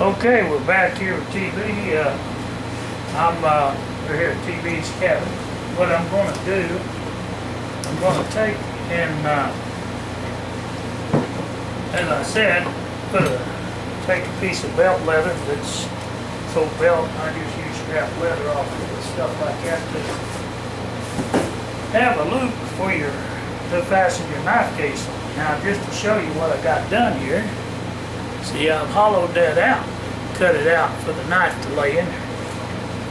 Okay, we're back here with TB. We're here at TB's cabin. What I'm going to do, I'm going to take and, as I said, take a piece of belt leather that's full belt. I just use scrap leather off of it, stuff like that. To have a loop for to fasten your knife case on. Now, just to show you what I got done here. See, I've hollowed that out, cut it out for the knife to lay in there.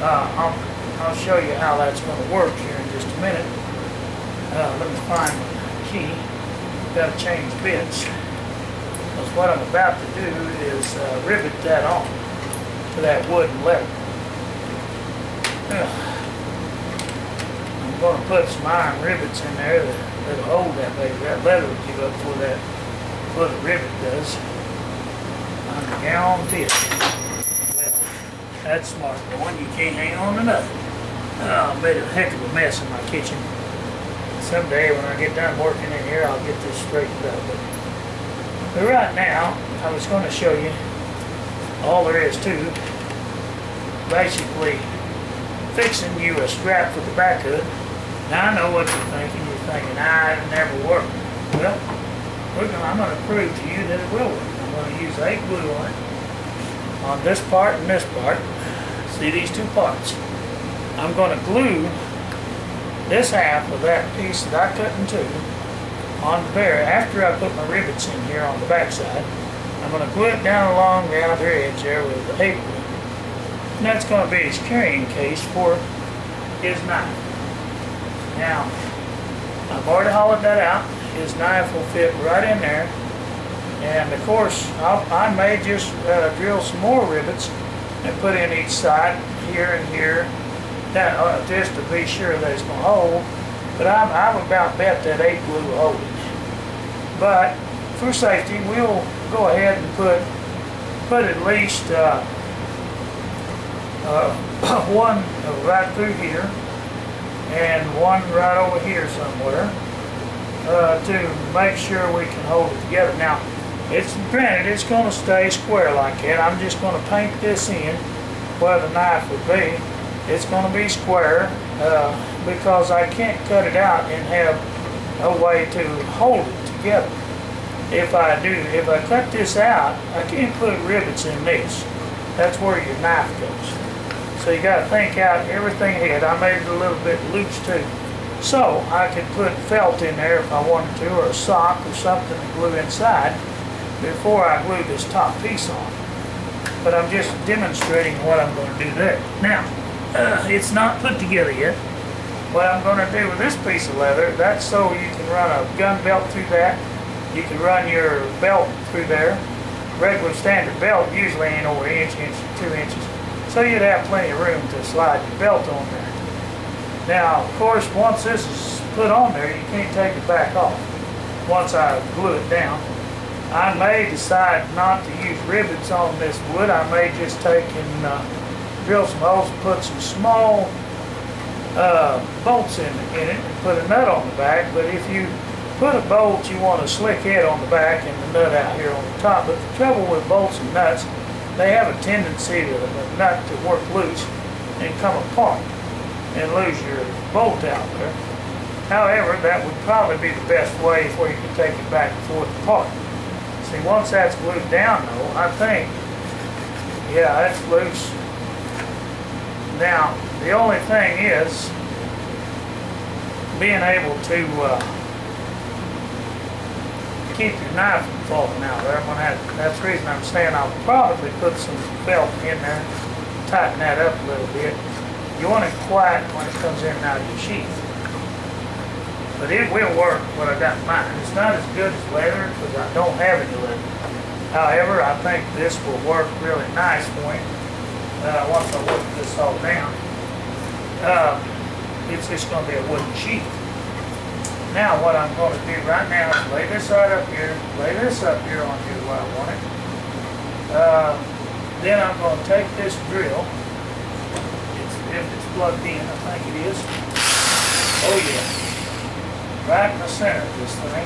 I'll show you how that's going to work here in just a minute. Let me find the key. Got to change bits. Because what I'm about to do is rivet that on to that wooden lever. I'm going to put some iron rivets in there that'll hold that baby. That leather will give up before the rivet does. I'm guaranteed. Well, that's smart. The one you can't hang on to nothing. I made a heck of a mess in my kitchen. Someday when I get done working in here, I'll get this straightened up. But right now, I was going to show you all there is to basically fixing you a strap for the back of it. Now I know what you're thinking. You're thinking, it'll never work. Well, I'm going to prove to you that it will work. I'm going to use 8 glue on this part and this part. See these two parts? I'm going to glue this half of that piece that I cut in two on the bear after I put my rivets in here on the back side. I'm going to glue it down along the outer edge there with the 8 glue. And that's going to be his carrying case for his knife. Now, I've already hollowed that out. His knife will fit right in there. And of course, I may just drill some more rivets and put in each side, here and here, just to be sure that it's going to hold. But I've about bet that 8 glue will hold it. But for safety, we'll go ahead and put at least one right through here and one right over here somewhere to make sure we can hold it together. Now, granted, it's going to stay square like that. I'm just going to paint this in where the knife would be. It's going to be square because I can't cut it out and have a way to hold it together. If I cut this out, I can't put rivets in this. That's where your knife goes. So you got to think out everything ahead. I made it a little bit loose too. So I could put felt in there if I wanted to, or a sock or something to glue inside before I glue this top piece on. But I'm just demonstrating what I'm going to do there. Now, it's not put together yet. What I'm going to do with this piece of leather, that's so you can run a gun belt through that. You can run your belt through there. Regular standard belt usually ain't over an inch, 2 inches. So you'd have plenty of room to slide your belt on there. Now, of course, once this is put on there, you can't take it back off once I glue it down. I may decide not to use rivets on this wood. I may just take and drill some holes and put some small bolts in it and put a nut on the back. But if you put a bolt, you want a slick head on the back and the nut out here on the top. But the trouble with bolts and nuts, they have a tendency to the nut to work loose and come apart and lose your bolt out there. However, that would probably be the best way for you to take it back and forth apart. See, once that's glued down though, I think, yeah, that's loose. Now, the only thing is being able to keep your knife from falling out there. That's the reason I'm saying I'll probably put some felt in there, tighten that up a little bit. You want it quiet when it comes in and out of your sheath. But it will work, what I got in mind. It's not as good as leather because I don't have any leather. However, I think this will work really nice for me once I work this all down. It's just going to be a wooden sheath. Now what I'm going to do right now is lay this right up here, lay this up here on here where I want it. Then I'm going to take this drill. If it's plugged in, I think it is. Oh yeah. Right in the center of this thing.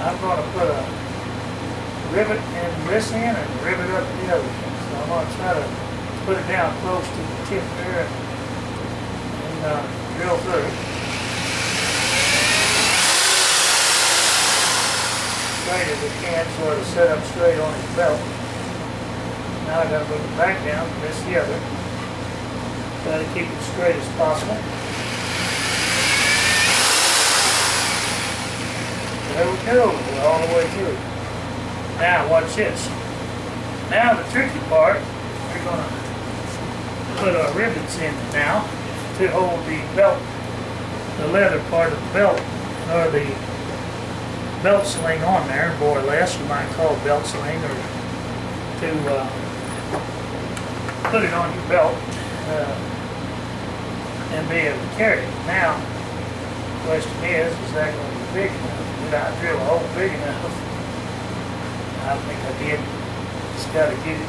I'm going to put a rivet in this end and rivet up the other end. So I'm want to try to put it down close to the tip there and drill through. Straight as it can, sort of set up straight on his belt. Now I got to move it back down to this the other. Try to keep it straight as possible. There we go, we're all the way through. Now watch this. Now the tricky part, we're going to put our rivets in now to hold the belt, the leather part of the belt, or the belt sling on there, more or less. You might call it belt sling, or to put it on your belt and be able to carry it. Now, the question is that going to be big enough? Did I drill a hole big enough? I think I did. Just got to get it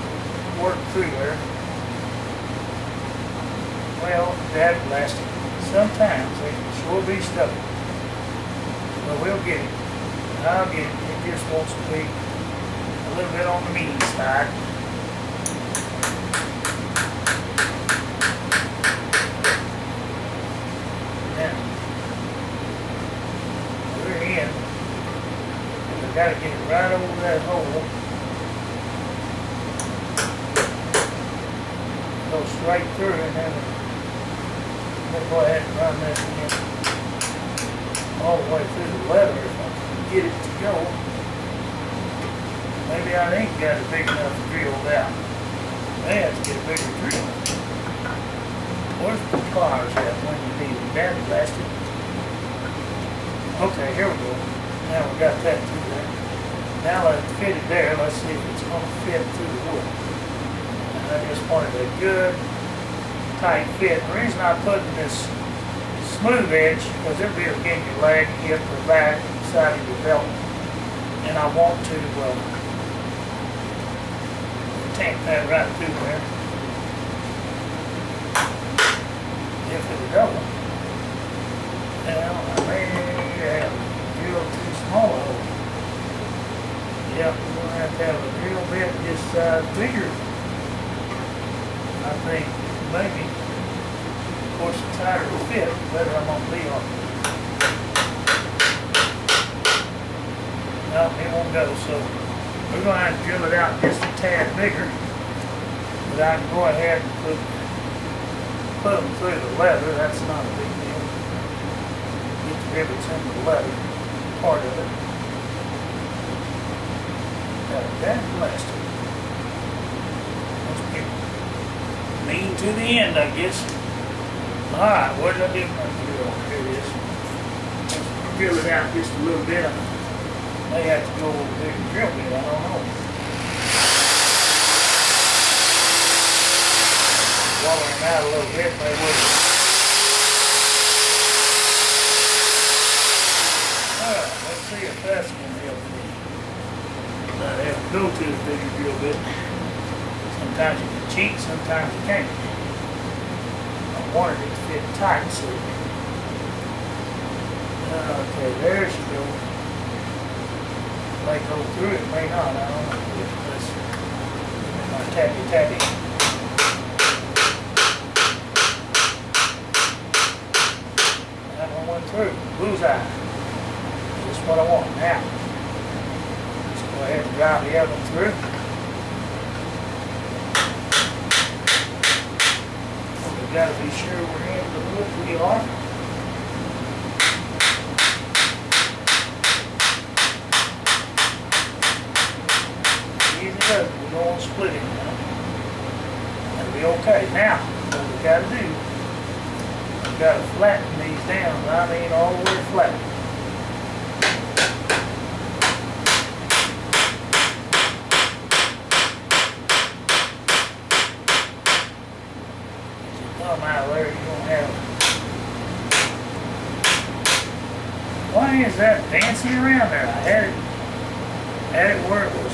worked through there. Well, that plastic, sometimes they can sure be stubborn. But we'll get it. I'll get it. It just wants to be a little bit on the mean side. Now, we're in. I've got to get it right over that hole. Go straight through and then we'll go ahead and run this in all the way through the leather if I can get it to go. Maybe I ain't got it big enough to drill out. May have to get a bigger drill. Where's the pliers at when you need them? Down the plastic. Okay, here we go. Now we got that through there. Now let's fit it there. Let's see if it's going to fit through the wood. I just wanted a good tight fit. The reason I'm putting this smooth edge, because it'll be against your leg, hip, or back, side of your belt. And I want to tamp that right through there. If it'll go. Now, I may have drilled too small a hole. Yep, we're going to have a drill bit this size bigger. I think maybe, of course, the tighter the fit, the better I'm going to be on it. No, it won't go, so we're going to have to drill it out just a tad bigger. But I can go ahead and put them through the leather. That's not a big deal. Get the rivets into the leather part of it. Got that plastic. Mean to the end, I guess. Alright, what did I do with my drill? Here it is. Let's drill it out just a little bit. I may have to go a little bigger drill bit, I don't know. Water them out a little bit, they would. Alright, let's see if that's going to help me. I have to go to the bigger drill bit. Sometimes you can cheat, sometimes you can't. I wanted it to fit tight, so. Okay, there she goes. May go through it, may not. I don't know. Let's my tappy. That one went through. Bullseye. Just what I want now. Let's go ahead and drive the other one through. We've got to be sure we're in the wood we are. Easy does it. We don't want to split it now. That'll be okay. Now, what we've got to do, we've got to flatten these down. I mean all the way flat. Out there, you're going to have. Why is that dancing around there? I had it where it was